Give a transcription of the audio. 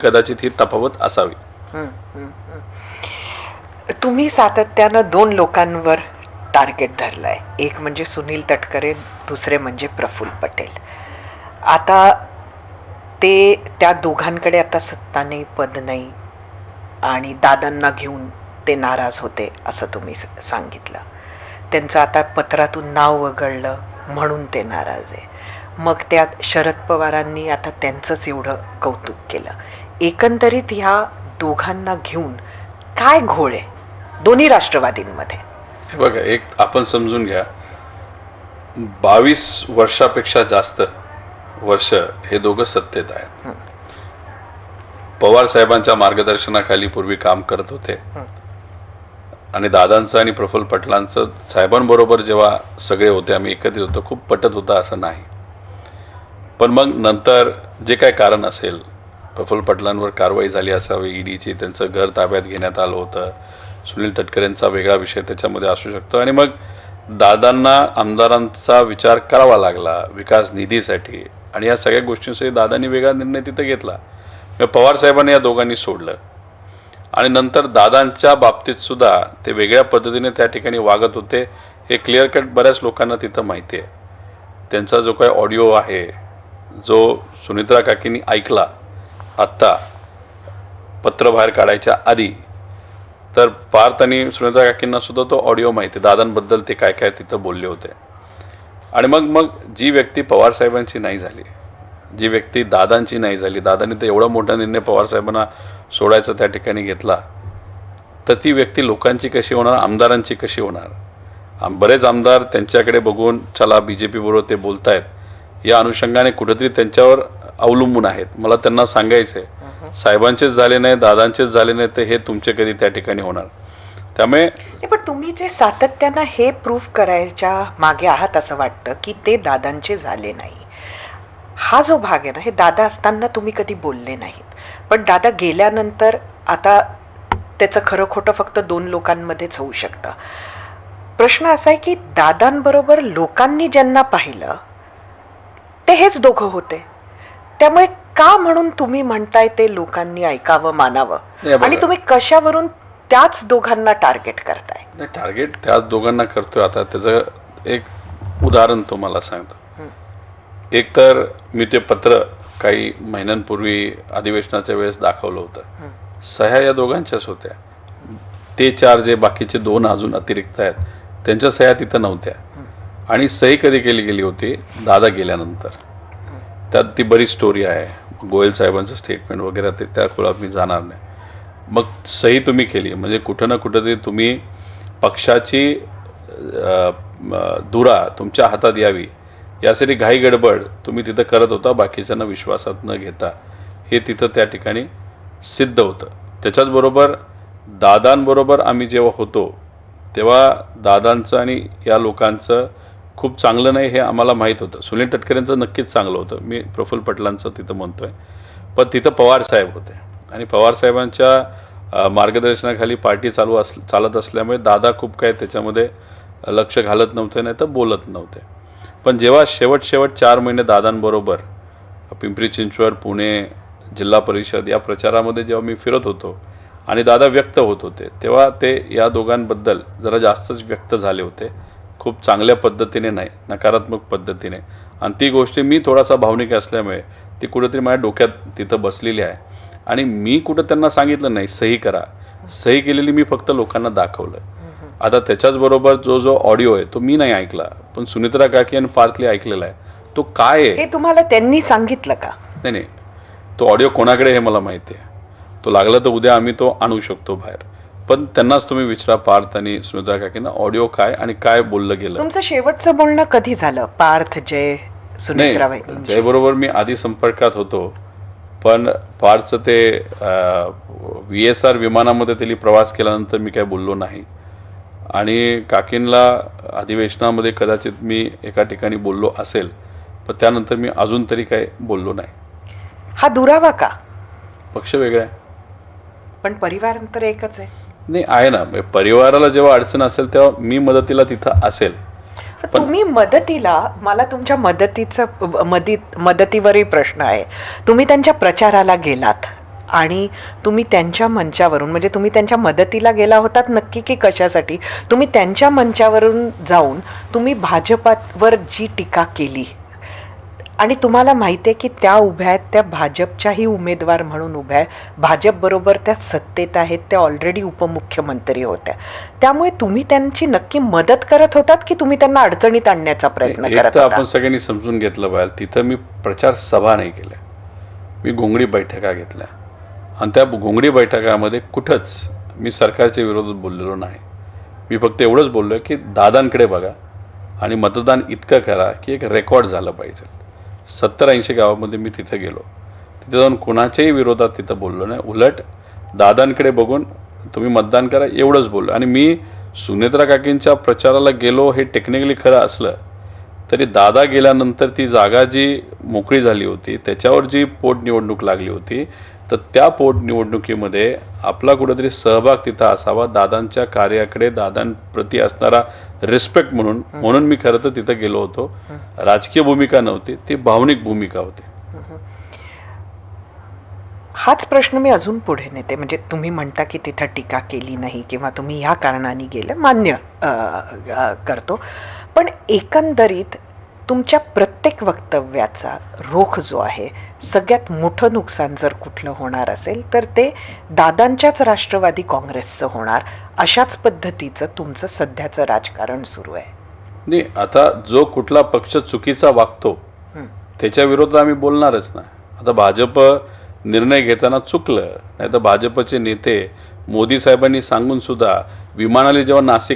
कदाचित ही तफावत असावी. तुम्ही सातत्यानं दोन लोकांवर टार्गेट धरलंय, एक म्हणजे सुनील तटकरे, दुसरे म्हणजे प्रफुल्ल पटेल. आता ते त्या दोघांकडे आता सत्ता नाही, पद नाही आणि दादांना घेऊन ते नाराज होते असं तुम्ही सांगितलं. त्यांचं आता पत्रातून नाव वगळलं म्हणून ते नाराज आहे. मग त्यात शरद पवारांनी आता त्यांचंच एवढं कौतुक केलं. एकंदरीत ह्या दोघांना घेऊन काय घोळ आहे दोन्ही राष्ट्रवादींमध्ये? बघा, एक आपण समजून घ्या, 22 वर्षापेक्षा जास्त वर्ष हे दोघं सत्तेत आहेत. पवार साहेबांच्या मार्गदर्शनाखाली पूर्वी काम करत होते आणि दादांचं आणि प्रफुल्ल पटलांचं साहेबांबरोबर जेव्हा सगळे होते, आम्ही एकत्रित होतो, खूप पटत होतं असं नाही. पण मग नंतर जे काय कारण असेल, प्रफुल्ल पटलांवर कारवाई झाली असावी ईडीची, त्यांचं घर ताब्यात घेण्यात आलं होतं, सुनील तटकरेंचा वेगळा विषय त्याच्यामध्ये असू शकतो आणि मग दादांना आमदारांचा विचार करावा लागला विकास निधीसाठी आणि या सगळ्या गोष्टींसाठी दादांनी वेगळा निर्णय तिथं घेतला. पवार साहेबांनी या दोघांनी सोडलं आणि नंतर दादांच्या बाबतीत सुद्धा ते वेगळ्या पद्धतीने त्या ठिकाणी वागत होते हे क्लिअर कट बऱ्याच लोकांना तिथं माहिती आहे. त्यांचा जो काही ऑडिओ आहे जो सुनित्रा काकींनी ऐकला आत्ता पत्र बाहेर काढायच्या आधी, तर पार्थ आणि सुनित्रा काकींना सुद्धा तो ऑडिओ माहिती, दादांबद्दल ते काय काय तिथं बोलले होते. आणि मग जी व्यक्ती पवार साहेबांची नाही झाली, जी व्यक्ती दादांची नाही झाली, दादांनी तर एवढा मोठा निर्णय पवार साहेबांना सोडायचा त्या ठिकाणी घेतला, तर ती व्यक्ती लोकांची कशी होणार, आमदारांची कशी होणार? बरेच आमदार त्यांच्याकडे बघून चला बीजेपी बरोबर ते बोलतायत या अनुषंगाने कुठेतरी त्यांच्यावर अवलंबून आहेत. मला त्यांना सांगायचंय, साहेबांचेच झाले नाही, दादांचेच झाले नाही, तर हे तुमचे कधी त्या ठिकाणी होणार? त्यामुळे पण तुम्ही जे सातत्यानं हे प्रूफ करायच्या मागे आहात असं वाटतं की ते दादांचे झाले नाही, हा जो भाग आहे ना, हे दादा असताना तुम्ही कधी बोलले नाहीत, पण दादा गेल्यानंतर आता त्याचं खरं खोटं फक्त दोन लोकांमध्येच होऊ शकतं. प्रश्न असा आहे की दादांबरोबर लोकांनी ज्यांना पाहिलं ते हेच दोघं होते, त्यामुळे का म्हणून तुम्ही म्हणताय ते लोकांनी ऐकावं, मानावं, आणि तुम्ही कशावरून त्याच दोघांना टार्गेट करताय? टार्गेट त्याच दोघांना करतोय. आता त्याचं एक उदाहरण तुम्हाला सांगतो. एक तर मी ते पत्र काही महिन्यांपूर्वी अधिवेशनाच्या वेळेस दाखवलं होतं, सह्या या दोघांच्याच होत्या. ते चार जे बाकीचे दोन अजून अतिरिक्त आहेत त्यांच्या सह्या तिथं नव्हत्या आणि सही कधी केली गेली होती, दादा गेल्यानंतर. त्यात ती बरीच स्टोरी आहे, गोयल साहेबांचं स्टेटमेंट वगैरे, ते त्या खोलात मी जाणार नाही. मग सही तुम्ही केली म्हणजे कुठं ना कुठंतरी तुम्ही पक्षाची धुरा तुमच्या हातात यावी यासाठी घाई गडबड तुम्ही तिथं करत होता, बाकीच्यांना विश्वासात न घेता. हे तिथं त्या ठिकाणी सिद्ध होतं. त्याच्याचबरोबर दादांबरोबर आम्ही जेव्हा होतो तेव्हा दादांचं आणि या लोकांचं खूप चांगलं नाही हे आम्हाला माहीत होतं. सुनील तटकरेंचं नक्कीच चांगलं होतं, मी प्रफुल्ल पटलांचं तिथं म्हणतोय. पण तिथं पवार साहेब होते आणि पवार साहेबांच्या मार्गदर्शनाखाली पार्टी चालत असल्यामुळे दादा खूप काय त्याच्यामध्ये लक्ष घालत नव्हते, नाही तर बोलत नव्हते. पण जेव्हा शेवट 4 महिने दादांबरोबर पिंपरी चिंचवड, पुणे, जिल्हा परिषद या प्रचारामध्ये जेव्हा मी फिरत होतो आणि दादा व्यक्त होत होते, तेव्हा ते या दोघांबद्दल जरा जास्तच व्यक्त झाले होते, खूप चांगल्या पद्धतीने नाही, नकारात्मक पद्धतीने. आणि ती गोष्ट मी थोडासा भावनिक असल्यामुळे ती कुठेतरी माझ्या डोक्यात तिथं बसलेली आहे आणि मी कुठं त्यांना सांगितलं नाही सही करा, सही केलेली मी फक्त लोकांना दाखवलं. आता त्याच्याचबरोबर जो ऑडिओ आहे तो मी नाही ऐकला, पण सुनित्रा काकी आणि पार्थली ऐकलेला आहे. तो काय आहे हे तुम्हाला त्यांनी सांगितलं का? नाही, तो ऑडिओ कोणाकडे हे मला माहिती आहे. तो लागला तर उद्या आम्ही तो आणू शकतो बाहेर, पण त्यांनाच तुम्ही विचारा पार्थ आणि सुनित्रा काकींना ऑडिओ काय आणि काय बोललं गेलं. तुमचं शेवटचं बोलणं कधी झालं पार्थ, जय, सुनित्रा? जय बरोबर मी आधी संपर्कात होतो, पण पार्थचं ते VSR विमानामध्ये त्यांनी प्रवास केल्यानंतर मी काय बोललो नाही. आणि काकींना अधिवेशनामध्ये कदाचित मी एका ठिकाणी बोललो असेल, पण त्यानंतर मी अजून तरी काय बोललो नाही. हा दुरावा का? पक्ष वेगळा आहे पण परिवार तर एकच आहे. नाही आहे ना, परिवाराला जेव्हा अडचण असेल तेव्हा मी मदतीला तिथं असेल. तुम्ही मदतीला, मला तुमच्या मदतीवरही प्रश्न आहे. तुम्ही त्यांच्या प्रचाराला गेलात आणि तुम्ही त्यांच्या मंचावरून, म्हणजे तुम्ही त्यांच्या मदतीला गेला होतात नक्की की कशासाठी, तुम्ही त्यांच्या मंचावरून जाऊन तुम्ही भाजपावर जी टीका केली, आणि तुम्हाला माहिती आहे की त्या उभ्या आहेत, त्या भाजपच्याही उमेदवार म्हणून उभ्या आहे, भाजप बरोबर त्या सत्तेत आहेत, त्या ऑलरेडी उपमुख्यमंत्री होत्या, त्यामुळे तुम्ही त्यांची नक्की मदत करत होतात की तुम्ही त्यांना अडचणीत आणण्याचा प्रयत्न एक करत तर होता? आपण सगळ्यांनी समजून घेतलं पाहिजे, तिथं मी प्रचार सभा नाही केल्या, मी घोंगडी बैठका घेतल्या, आणि त्या घोंगडी बैठकामध्ये कुठंच मी सरकारच्या विरोधात बोललेलो नाही. मी फक्त एवढंच बोललो की दादांकडे बघा आणि मतदान इतकं करा की एक रेकॉर्ड झालं पाहिजे. 70-80 गावामध्ये मी तिथे गेलो, तिथे जाऊन कुणाच्याही विरोधात तिथं बोललो नाही, उलट दादांकडे बघून तुम्ही मतदान करा एवढंच बोललो. आणि मी सुनेत्रा काकींच्या प्रचाराला गेलो हे टेक्निकली खरं असलं तरी दादा गेल्यानंतर ती जागा जी मोकळी झाली होती त्याच्यावर जी पोटनिवडणूक लागली होती, तर त्या पोटनिवडणुकीमध्ये आपला कुठेतरी सहभाग तिथं असावा, दादांच्या कार्याकडे दादांप्रती असणारा रिस्पेक्ट म्हणून मी खरं तर तिथं गेलो होतो. राजकीय भूमिका नव्हती, ती भावनिक भूमिका होती. हाच प्रश्न मी अजून पुढे नेते. म्हणजे तुम्ही म्हणता की तिथं टीका केली नाही किंवा तुम्ही ह्या कारणाने गेले, मान्य करतो, पण एकंदरीत तुमच्या प्रत्येक वक्तव्याचा रोख जो आहे, सगळ्यात मोठं नुकसान जर कुठलं होणार असेल तर ते दादांच्याच राष्ट्रवादी काँग्रेसचं होणार. अशाच पद्धतीचं तुमचं सध्याचं राजकारण सुरू आहे. नाही, आता जो कुठला पक्ष चुकीचा वागतो त्याच्या विरोधात आम्ही बोलणारच ना. आता भाजप निर्णय घेताना चुकलं, नाही तर भाजपचे नेते मोदी साहेबांनी सांगून सुद्धा विमानाने जेव्हा नाशिक